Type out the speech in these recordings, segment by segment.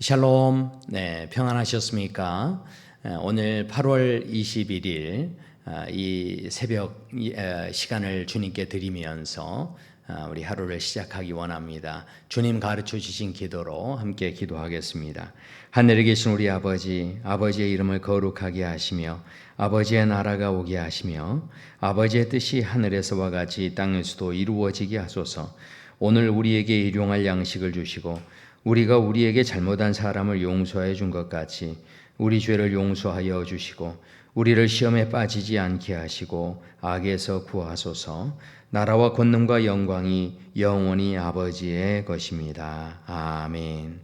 샬롬, 평안하셨습니까? 오늘 8월 21일 이 새벽 시간을 주님께 드리면서 우리 하루를 시작하기 원합니다. 주님 가르쳐 주신 기도로 함께 기도하겠습니다. 하늘에 계신 우리 아버지, 아버지의 이름을 거룩하게 하시며 아버지의 나라가 오게 하시며 아버지의 뜻이 하늘에서와 같이 땅에서도 이루어지게 하소서. 오늘 우리에게 일용할 양식을 주시고 우리가 우리에게 잘못한 사람을 용서해 준 것 같이 우리 죄를 용서하여 주시고 우리를 시험에 빠지지 않게 하시고 악에서 구하소서. 나라와 권능과 영광이 영원히 아버지의 것입니다. 아멘.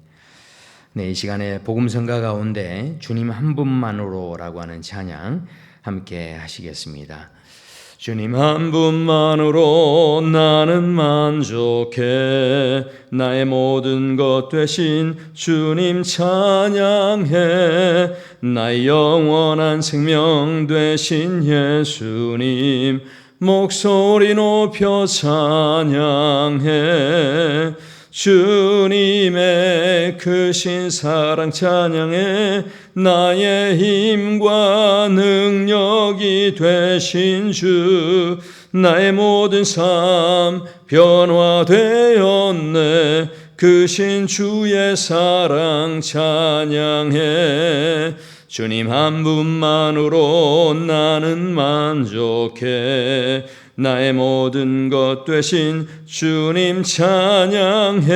이 시간에 복음성가 가운데 주님 한 분만으로라고 하는 찬양 함께 하시겠습니다. 주님 한 분만으로 나는 만족해 나의 모든 것 되신 주님 찬양해 나의 영원한 생명 되신 예수님 목소리 높여 찬양해 주님의 크신 사랑 찬양해 나의 힘과 능력이 되신 주 나의 모든 삶 변화되었네 크신 주의 사랑 찬양해 주님 한 분만으로 나는 만족해 나의 모든 것 되신 주님 찬양해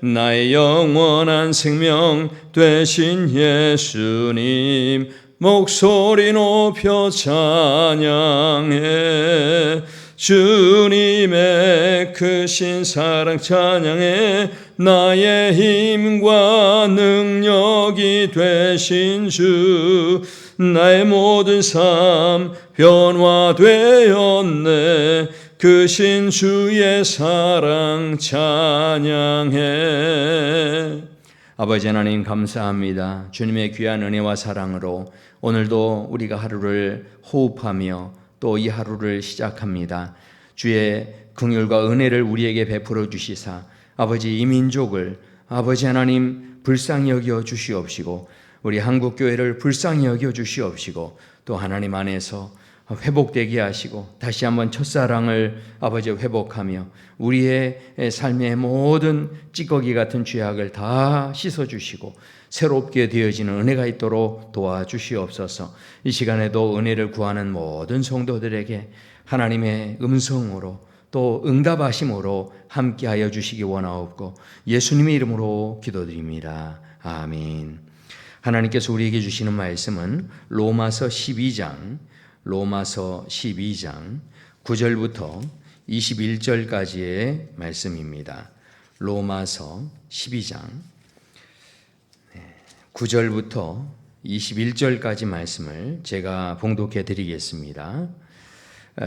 나의 영원한 생명 되신 예수님 목소리 높여 찬양해 주님의 크신 사랑 찬양해 나의 힘과 능력이 되신 주 나의 모든 삶 변화되었네 크신 주의 사랑 찬양해. 아버지 하나님 감사합니다. 주님의 귀한 은혜와 사랑으로 오늘도 우리가 하루를 호흡하며 또 이 하루를 시작합니다. 주의 긍휼과 은혜를 우리에게 베풀어 주시사 아버지 이 민족을 아버지 하나님 불쌍히 여겨 주시옵시고 우리 한국교회를 불쌍히 여겨 주시옵시고 또 하나님 안에서 회복되게 하시고 다시 한번 첫사랑을 아버지 회복하며 우리의 삶의 모든 찌꺼기 같은 죄악을 다 씻어주시고 새롭게 되어지는 은혜가 있도록 도와주시옵소서. 이 시간에도 은혜를 구하는 모든 성도들에게 하나님의 음성으로 또 응답하심으로 함께하여 주시기 원하옵고 예수님의 이름으로 기도드립니다. 아멘. 하나님께서 우리에게 주시는 말씀은 로마서 12장 9절부터 21절까지의 말씀입니다. 로마서 12장 9절부터 21절까지 말씀을 제가 봉독해 드리겠습니다.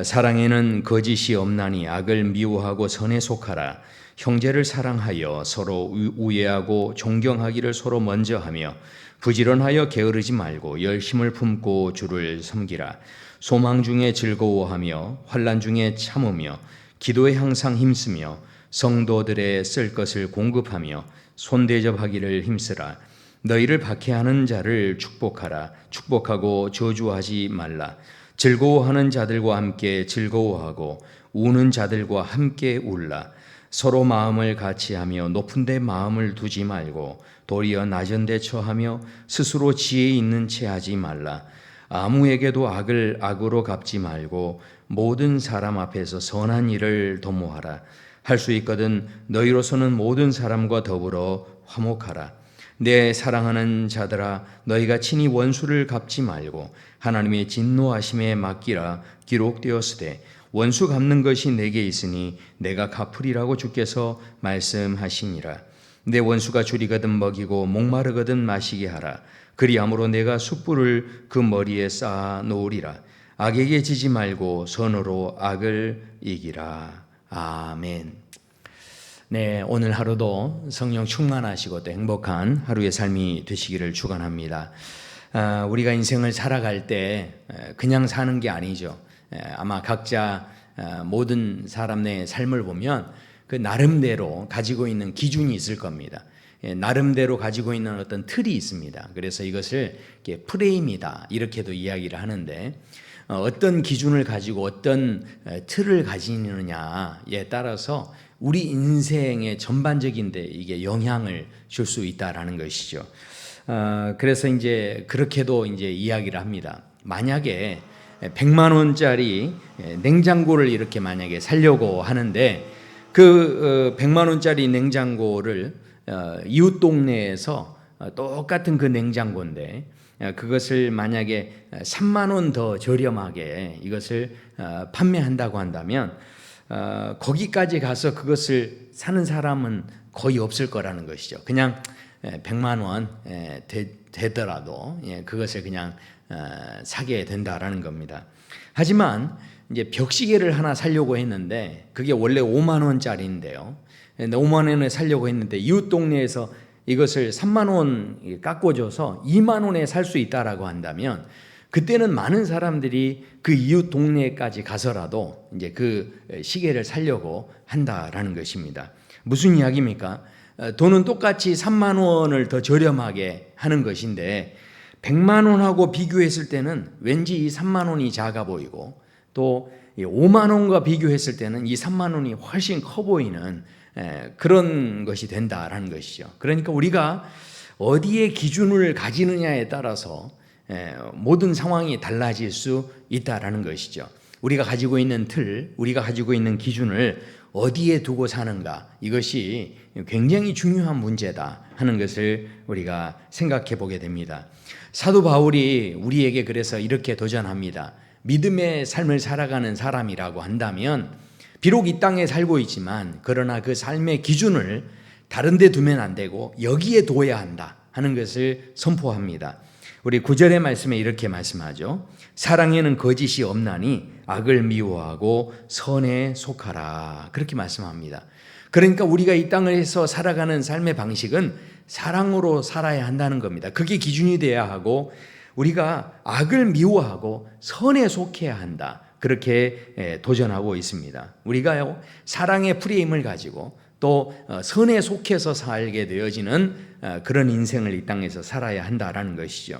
사랑에는 거짓이 없나니 악을 미워하고 선에 속하라. 형제를 사랑하여 서로 우애하고 존경하기를 서로 먼저 하며 부지런하여 게으르지 말고 열심을 품고 주를 섬기라. 소망 중에 즐거워하며 환난 중에 참으며 기도에 항상 힘쓰며 성도들의 쓸 것을 공급하며 손대접하기를 힘쓰라. 너희를 박해하는 자를 축복하라. 축복하고 저주하지 말라. 즐거워하는 자들과 함께 즐거워하고 우는 자들과 함께 울라. 서로 마음을 같이하며 높은 데 마음을 두지 말고 도리어 낮은 데 처하며 스스로 지혜 있는 채 하지 말라. 아무에게도 악을 악으로 갚지 말고 모든 사람 앞에서 선한 일을 도모하라. 할 수 있거든 너희로서는 모든 사람과 더불어 화목하라. 내 사랑하는 자들아 너희가 친히 원수를 갚지 말고 하나님의 진노하심에 맡기라. 기록되었으되 원수 갚는 것이 내게 있으니 내가 갚으리라고 주께서 말씀하시니라. 내 원수가 줄이거든 먹이고 목마르거든 마시게 하라. 그리함으로 내가 숯불을 그 머리에 쌓아 놓으리라. 악에게 지지 말고 선으로 악을 이기라. 아멘. 오늘 하루도 성령 충만하시고 또 행복한 하루의 삶이 되시기를 축원합니다. 우리가 인생을 살아갈 때 그냥 사는 게 아니죠. 아마 각자 모든 사람의 삶을 보면 그 나름대로 가지고 있는 기준이 있을 겁니다. 나름대로 가지고 있는 어떤 틀이 있습니다. 그래서 이것을 프레임이다 이렇게도 이야기를 하는데, 어떤 기준을 가지고 어떤 틀을 가지느냐에 따라서 우리 인생의 전반적인데 이게 영향을 줄 수 있다라는 것이죠. 그래서 이제 그렇게도 이제 이야기를 합니다. 만약에 100만 원짜리 냉장고를 이렇게 만약에 사려고 하는데, 그 100만 원짜리 냉장고를 이웃 동네에서 똑같은 그 냉장고인데 그것을 만약에 3만 원 더 저렴하게 이것을 판매한다고 한다면 거기까지 가서 그것을 사는 사람은 거의 없을 거라는 것이죠. 그냥 100만 원 되더라도 그것을 그냥 사게 된다라는 겁니다. 하지만 이제 벽시계를 하나 사려고 했는데 그게 원래 5만 원짜리인데요. 5만 원에 사려고 했는데 이웃 동네에서 이것을 3만 원 깎아줘서 2만 원에 살 수 있다라고 한다면, 그때는 많은 사람들이 그 이웃 동네까지 가서라도 이제 그 시계를 사려고 한다라는 것입니다. 무슨 이야기입니까? 돈은 똑같이 3만 원을 더 저렴하게 하는 것인데 100만 원하고 비교했을 때는 왠지 이 3만 원이 작아 보이고, 또 5만 원과 비교했을 때는 이 3만 원이 훨씬 커 보이는 그런 것이 된다라는 것이죠. 그러니까 우리가 어디에 기준을 가지느냐에 따라서 모든 상황이 달라질 수 있다라는 것이죠. 우리가 가지고 있는 틀, 우리가 가지고 있는 기준을 어디에 두고 사는가, 이것이 굉장히 중요한 문제다 하는 것을 우리가 생각해 보게 됩니다. 사도 바울이 우리에게 그래서 이렇게 도전합니다. 믿음의 삶을 살아가는 사람이라고 한다면 비록 이 땅에 살고 있지만 그러나 그 삶의 기준을 다른 데 두면 안 되고 여기에 둬야 한다 하는 것을 선포합니다. 우리 9절의 말씀에 이렇게 말씀하죠. 사랑에는 거짓이 없나니 악을 미워하고 선에 속하라, 그렇게 말씀합니다. 그러니까 우리가 이 땅에서 살아가는 삶의 방식은 사랑으로 살아야 한다는 겁니다. 그게 기준이 돼야 하고 우리가 악을 미워하고 선에 속해야 한다, 그렇게 도전하고 있습니다. 우리가요, 사랑의 프레임을 가지고 또 선에 속해서 살게 되어지는 그런 인생을 이 땅에서 살아야 한다라는 것이죠.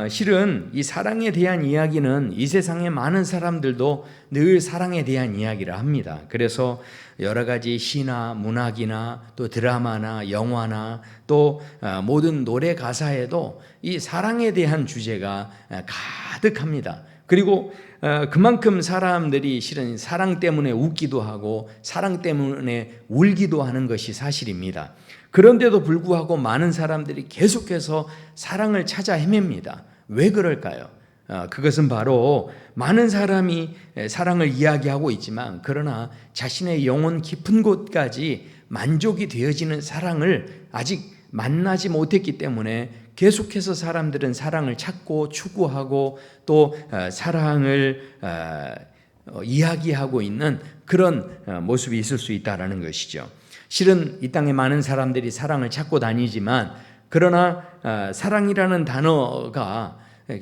실은 이 사랑에 대한 이야기는 이 세상의 많은 사람들도 늘 사랑에 대한 이야기를 합니다. 그래서 여러 가지 시나 문학이나 또 드라마나 영화나 또 모든 노래 가사에도 이 사랑에 대한 주제가 가득합니다. 그리고 그만큼 사람들이 실은 사랑 때문에 웃기도 하고 사랑 때문에 울기도 하는 것이 사실입니다. 그런데도 불구하고 많은 사람들이 계속해서 사랑을 찾아 헤맵니다. 왜 그럴까요? 그것은 바로 많은 사람이 사랑을 이야기하고 있지만 그러나 자신의 영혼 깊은 곳까지 만족이 되어지는 사랑을 아직 만나지 못했기 때문에 계속해서 사람들은 사랑을 찾고 추구하고 또 사랑을 이야기하고 있는 그런 모습이 있을 수 있다는 것이죠. 실은 이 땅에 많은 사람들이 사랑을 찾고 다니지만 그러나 사랑이라는 단어가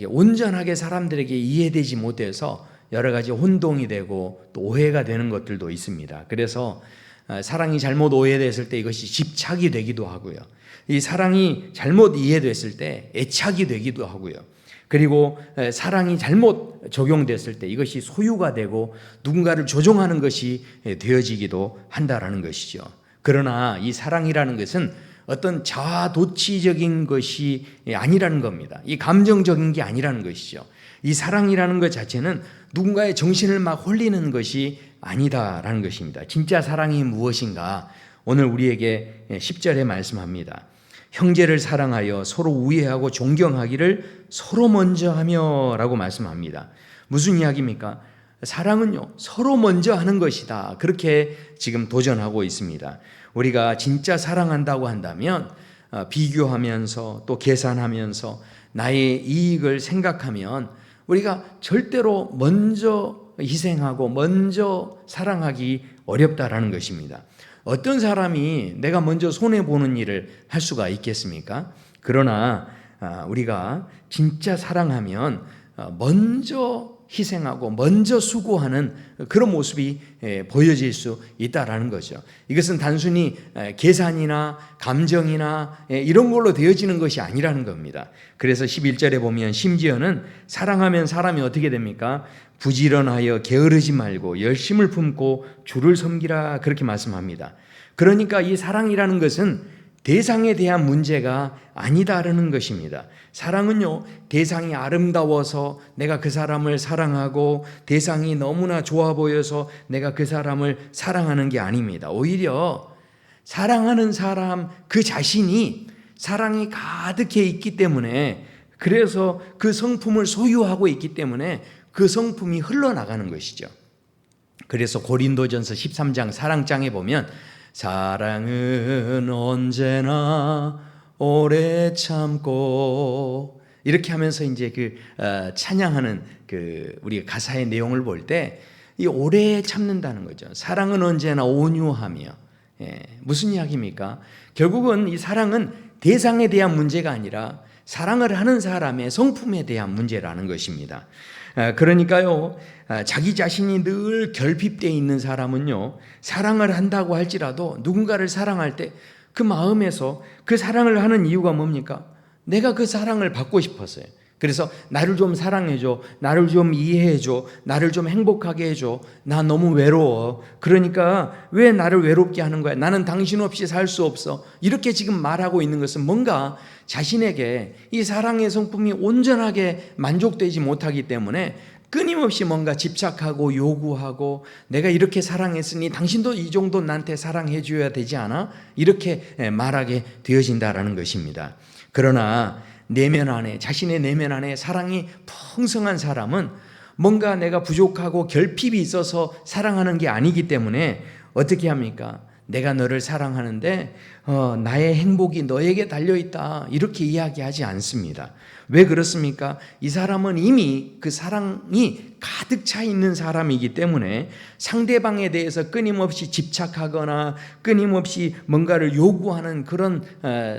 온전하게 사람들에게 이해되지 못해서 여러 가지 혼동이 되고 또 오해가 되는 것들도 있습니다. 그래서 사랑이 잘못 오해됐을 때 이것이 집착이 되기도 하고요. 이 사랑이 잘못 이해됐을 때 애착이 되기도 하고요. 그리고 사랑이 잘못 적용됐을 때 이것이 소유가 되고 누군가를 조종하는 것이 되어지기도 한다라는 것이죠. 그러나 이 사랑이라는 것은 어떤 자아도취적인 것이 아니라는 겁니다. 이 감정적인 게 아니라는 것이죠. 이 사랑이라는 것 자체는 누군가의 정신을 막 홀리는 것이 아니다라는 것입니다. 진짜 사랑이 무엇인가? 오늘 우리에게 10절에 말씀합니다. 형제를 사랑하여 서로 우애하고 존경하기를 서로 먼저 하며 라고 말씀합니다. 무슨 이야기입니까? 사랑은요, 서로 먼저 하는 것이다. 그렇게 지금 도전하고 있습니다. 우리가 진짜 사랑한다고 한다면 비교하면서 또 계산하면서 나의 이익을 생각하면 우리가 절대로 먼저 희생하고 먼저 사랑하기 어렵다라는 것입니다. 어떤 사람이 내가 먼저 손해보는 일을 할 수가 있겠습니까? 그러나 우리가 진짜 사랑하면 먼저 희생하고 먼저 수고하는 그런 모습이 보여질 수 있다라는 거죠. 이것은 단순히 계산이나 감정이나 이런 걸로 되어지는 것이 아니라는 겁니다. 그래서 11절에 보면 심지어는 사랑하면 사람이 어떻게 됩니까? 부지런하여 게으르지 말고 열심을 품고 주를 섬기라, 그렇게 말씀합니다. 그러니까 이 사랑이라는 것은 대상에 대한 문제가 아니다라는 것입니다. 사랑은요, 대상이 아름다워서 내가 그 사람을 사랑하고 대상이 너무나 좋아 보여서 내가 그 사람을 사랑하는 게 아닙니다. 오히려 사랑하는 사람 그 자신이 사랑이 가득해 있기 때문에, 그래서 그 성품을 소유하고 있기 때문에 그 성품이 흘러나가는 것이죠. 그래서 고린도전서 13장 사랑장에 보면 사랑은 언제나 오래 참고, 이렇게 하면서 이제 찬양하는 우리가 가사의 내용을 볼 때 이 오래 참는다는 거죠. 사랑은 언제나 온유하며, 무슨 이야기입니까? 결국은 이 사랑은 대상에 대한 문제가 아니라 사랑을 하는 사람의 성품에 대한 문제라는 것입니다. 그러니까요, 자기 자신이 늘 결핍되어 있는 사람은요, 사랑을 한다고 할지라도 누군가를 사랑할 때 그 마음에서 그 사랑을 하는 이유가 뭡니까? 내가 그 사랑을 받고 싶었어요. 그래서 나를 좀 사랑해줘, 나를 좀 이해해줘, 나를 좀 행복하게 해줘, 나 너무 외로워, 그러니까 왜 나를 외롭게 하는 거야, 나는 당신 없이 살 수 없어, 이렇게 지금 말하고 있는 것은 뭔가 자신에게 이 사랑의 성품이 온전하게 만족되지 못하기 때문에 끊임없이 뭔가 집착하고 요구하고, 내가 이렇게 사랑했으니 당신도 이 정도 나한테 사랑해 줘야 되지 않아? 이렇게 말하게 되어진다라는 것입니다. 그러나 내면 안에, 자신의 내면 안에 사랑이 풍성한 사람은 뭔가 내가 부족하고 결핍이 있어서 사랑하는 게 아니기 때문에 어떻게 합니까? 내가 너를 사랑하는데 나의 행복이 너에게 달려있다, 이렇게 이야기하지 않습니다. 왜 그렇습니까? 이 사람은 이미 그 사랑이 가득 차 있는 사람이기 때문에 상대방에 대해서 끊임없이 집착하거나 끊임없이 뭔가를 요구하는 그런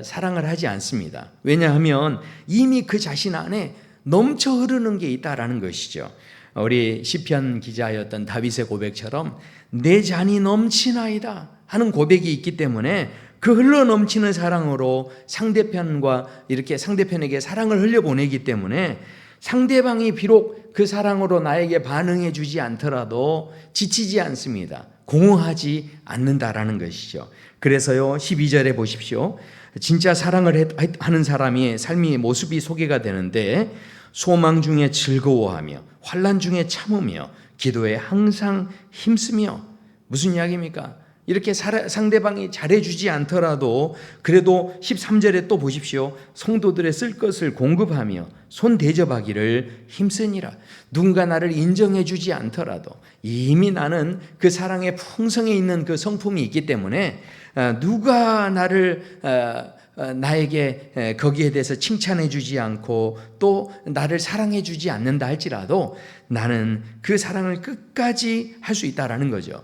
사랑을 하지 않습니다. 왜냐하면 이미 그 자신 안에 넘쳐 흐르는 게 있다라는 것이죠. 우리 시편 기자였던 다윗의 고백처럼 내 잔이 넘치나이다 하는 고백이 있기 때문에 그 흘러 넘치는 사랑으로 상대편과 이렇게 상대편에게 사랑을 흘려보내기 때문에 상대방이 비록 그 사랑으로 나에게 반응해 주지 않더라도 지치지 않습니다. 공허하지 않는다라는 것이죠. 그래서요, 12절에 보십시오. 진짜 사랑을 하는 사람의 삶의 모습이 소개가 되는데, 소망 중에 즐거워하며 환난 중에 참으며 기도에 항상 힘쓰며. 무슨 이야기입니까? 이렇게 상대방이 잘해주지 않더라도 그래도 13절에 또 보십시오. 성도들의 쓸 것을 공급하며 손 대접하기를 힘쓰니라. 누군가 나를 인정해주지 않더라도 이미 나는 그 사랑의 풍성에 있는 그 성품이 있기 때문에 누가 나에게 거기에 대해서 칭찬해주지 않고 또 나를 사랑해주지 않는다 할지라도 나는 그 사랑을 끝까지 할 수 있다라는 거죠.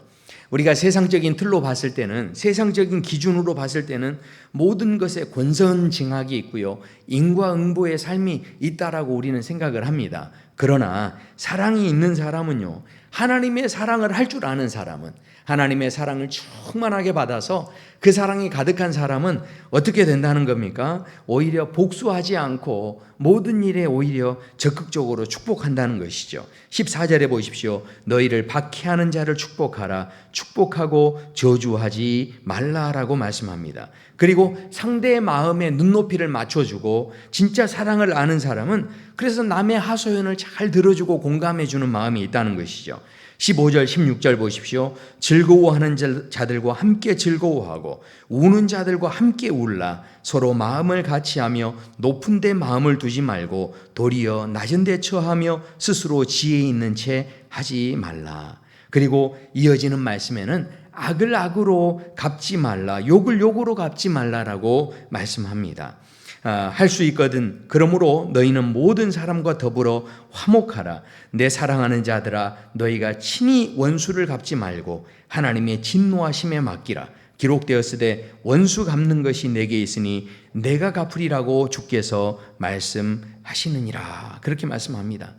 우리가 세상적인 틀로 봤을 때는, 세상적인 기준으로 봤을 때는 모든 것에 권선징악이 있고요, 인과응보의 삶이 있다라고 우리는 생각을 합니다. 그러나 사랑이 있는 사람은요, 하나님의 사랑을 할 줄 아는 사람은, 하나님의 사랑을 충만하게 받아서 그 사랑이 가득한 사람은 어떻게 된다는 겁니까? 오히려 복수하지 않고 모든 일에 오히려 적극적으로 축복한다는 것이죠. 14절에 보십시오. 너희를 박해하는 자를 축복하라. 축복하고 저주하지 말라라고 말씀합니다. 그리고 상대의 마음에 눈높이를 맞춰주고, 진짜 사랑을 아는 사람은 그래서 남의 하소연을 잘 들어주고 공감해주는 마음이 있다는 것이죠. 15절 16절 보십시오. 즐거워하는 자들과 함께 즐거워하고 우는 자들과 함께 울라. 서로 마음을 같이하며 높은 데 마음을 두지 말고 도리어 낮은 데 처하며 스스로 지혜 있는 채 하지 말라. 그리고 이어지는 말씀에는 악을 악으로 갚지 말라, 욕을 욕으로 갚지 말라라고 말씀합니다. 할 수 있거든. 그러므로 너희는 모든 사람과 더불어 화목하라. 내 사랑하는 자들아, 너희가 친히 원수를 갚지 말고 하나님의 진노하심에 맡기라. 기록되었으되 원수 갚는 것이 내게 있으니 내가 갚으리라고 주께서 말씀하시느니라. 그렇게 말씀합니다.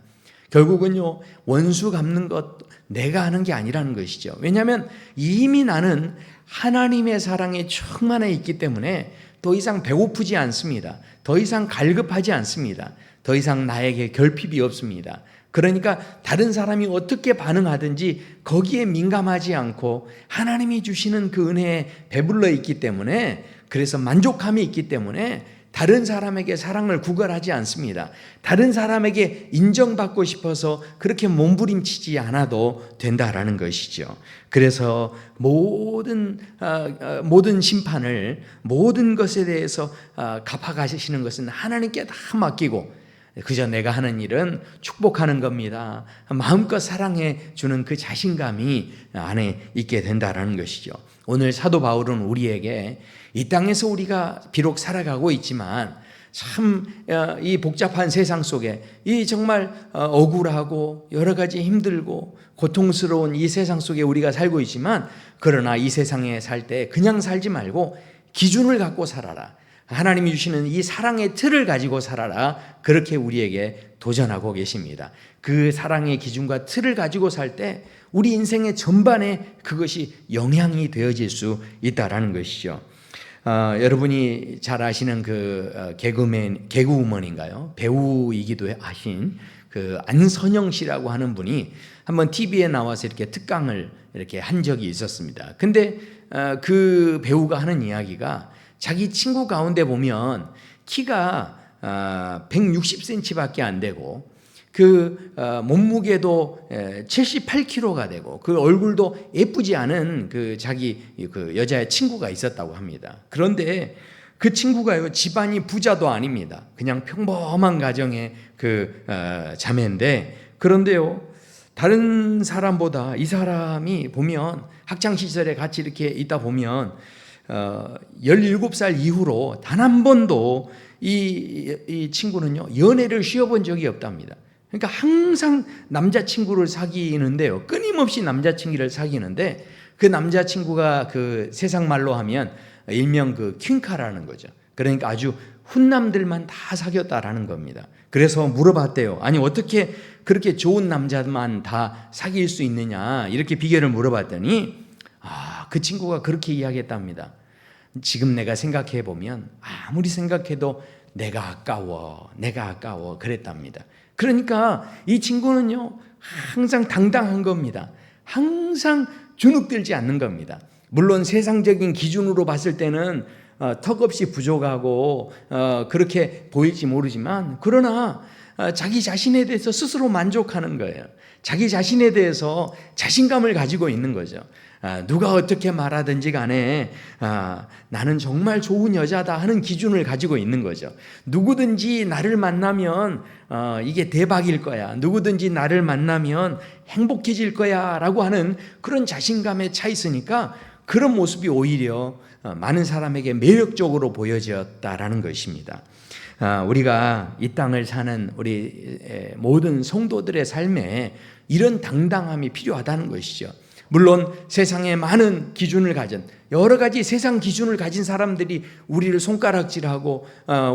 결국은요, 원수 갚는 것 내가 하는 게 아니라는 것이죠. 왜냐하면 이미 나는 하나님의 사랑에 충만해 있기 때문에 더 이상 배고프지 않습니다. 더 이상 갈급하지 않습니다. 더 이상 나에게 결핍이 없습니다. 그러니까 다른 사람이 어떻게 반응하든지 거기에 민감하지 않고 하나님이 주시는 그 은혜에 배불러 있기 때문에, 그래서 만족함이 있기 때문에 다른 사람에게 사랑을 구걸하지 않습니다. 다른 사람에게 인정받고 싶어서 그렇게 몸부림치지 않아도 된다라는 것이죠. 그래서 모든 심판을, 모든 것에 대해서 갚아가시는 것은 하나님께 다 맡기고, 그저 내가 하는 일은 축복하는 겁니다. 마음껏 사랑해 주는 그 자신감이 안에 있게 된다라는 것이죠. 오늘 사도 바울은 우리에게 이 땅에서 우리가 비록 살아가고 있지만 참 이 복잡한 세상 속에 이 정말 억울하고 여러 가지 힘들고 고통스러운 이 세상 속에 우리가 살고 있지만, 그러나 이 세상에 살 때 그냥 살지 말고 기준을 갖고 살아라. 하나님이 주시는 이 사랑의 틀을 가지고 살아라. 그렇게 우리에게 도전하고 계십니다. 그 사랑의 기준과 틀을 가지고 살 때 우리 인생의 전반에 그것이 영향이 되어질 수 있다라는 것이죠. 여러분이 잘 아시는 그 개그우먼인가요? 배우이기도 하신 그 안선영 씨라고 하는 분이 한번 TV에 나와서 이렇게 특강을 이렇게 한 적이 있었습니다. 근데 그 배우가 하는 이야기가, 자기 친구 가운데 보면 키가 160cm밖에 안 되고 그 몸무게도 78kg가 되고 그 얼굴도 예쁘지 않은 그 자기 그 여자의 친구가 있었다고 합니다. 그런데 그 친구가요, 집안이 부자도 아닙니다. 그냥 평범한 가정의 그 자매인데, 그런데요, 다른 사람보다 이 사람이 보면 학창시절에 같이 이렇게 있다 보면 17살 이후로 단 한 번도 이 친구는요, 연애를 쉬어본 적이 없답니다. 그러니까 항상 남자친구를 사귀는데요, 끊임없이 남자친구를 사귀는데, 그 남자친구가 그 세상 말로 하면 일명 그 퀸카라는 거죠. 그러니까 아주 훈남들만 다 사귀었다라는 겁니다. 그래서 물어봤대요. 아니, 어떻게 그렇게 좋은 남자만 다 사귈 수 있느냐, 이렇게 비결을 물어봤더니 그 친구가 그렇게 이야기했답니다. 지금 내가 생각해 보면 아무리 생각해도 내가 아까워 그랬답니다. 그러니까 이 친구는요, 항상 당당한 겁니다. 항상 주눅들지 않는 겁니다. 물론 세상적인 기준으로 봤을 때는 턱없이 부족하고 그렇게 보일지 모르지만, 그러나 자기 자신에 대해서 스스로 만족하는 거예요. 자기 자신에 대해서 자신감을 가지고 있는 거죠. 누가 어떻게 말하든지 간에 나는 정말 좋은 여자다 하는 기준을 가지고 있는 거죠. 누구든지 나를 만나면 이게 대박일 거야, 누구든지 나를 만나면 행복해질 거야 라고 하는 그런 자신감에 차 있으니까 그런 모습이 오히려 많은 사람에게 매력적으로 보여졌다라는 것입니다. 우리가 이 땅을 사는 우리 모든 성도들의 삶에 이런 당당함이 필요하다는 것이죠. 물론 세상에 많은 기준을 가진, 여러 가지 세상 기준을 가진 사람들이 우리를 손가락질하고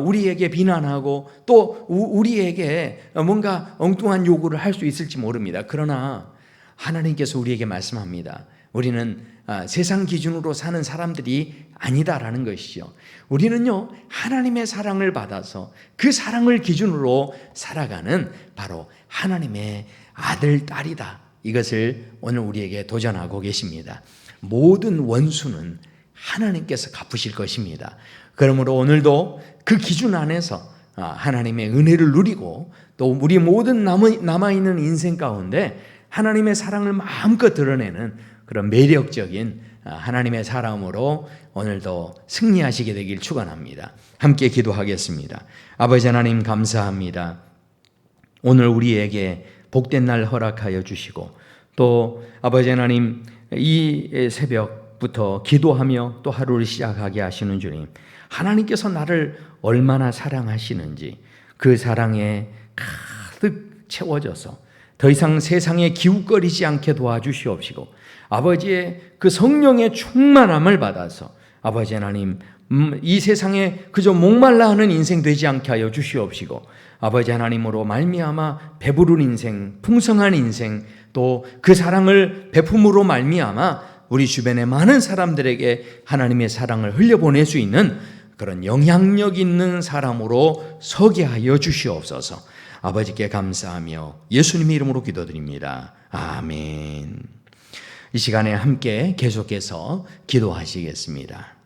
우리에게 비난하고 또 우리에게 뭔가 엉뚱한 요구를 할 수 있을지 모릅니다. 그러나 하나님께서 우리에게 말씀합니다. 우리는 세상 기준으로 사는 사람들이 아니다라는 것이죠. 우리는요, 하나님의 사랑을 받아서 그 사랑을 기준으로 살아가는 바로 하나님의 아들, 딸이다. 이것을 오늘 우리에게 도전하고 계십니다. 모든 원수는 하나님께서 갚으실 것입니다. 그러므로 오늘도 그 기준 안에서 하나님의 은혜를 누리고 또 우리 모든 남아있는 인생 가운데 하나님의 사랑을 마음껏 드러내는 그런 매력적인 하나님의 사람으로 오늘도 승리하시게 되길 축원합니다. 함께 기도하겠습니다. 아버지 하나님, 감사합니다. 오늘 우리에게 복된 날 허락하여 주시고, 또 아버지 하나님, 이 새벽부터 기도하며 또 하루를 시작하게 하시는 주님, 하나님께서 나를 얼마나 사랑하시는지 그 사랑에 가득 채워져서 더 이상 세상에 기웃거리지 않게 도와주시옵시고, 아버지의 그 성령의 충만함을 받아서 아버지 하나님, 이 세상에 그저 목말라 하는 인생 되지 않게 하여 주시옵시고, 아버지 하나님으로 말미암아 배부른 인생, 풍성한 인생, 또 그 사랑을 베품으로 말미암아 우리 주변의 많은 사람들에게 하나님의 사랑을 흘려보낼 수 있는 그런 영향력 있는 사람으로 서게 하여 주시옵소서. 아버지께 감사하며 예수님의 이름으로 기도드립니다. 아멘. 이 시간에 함께 계속해서 기도하시겠습니다.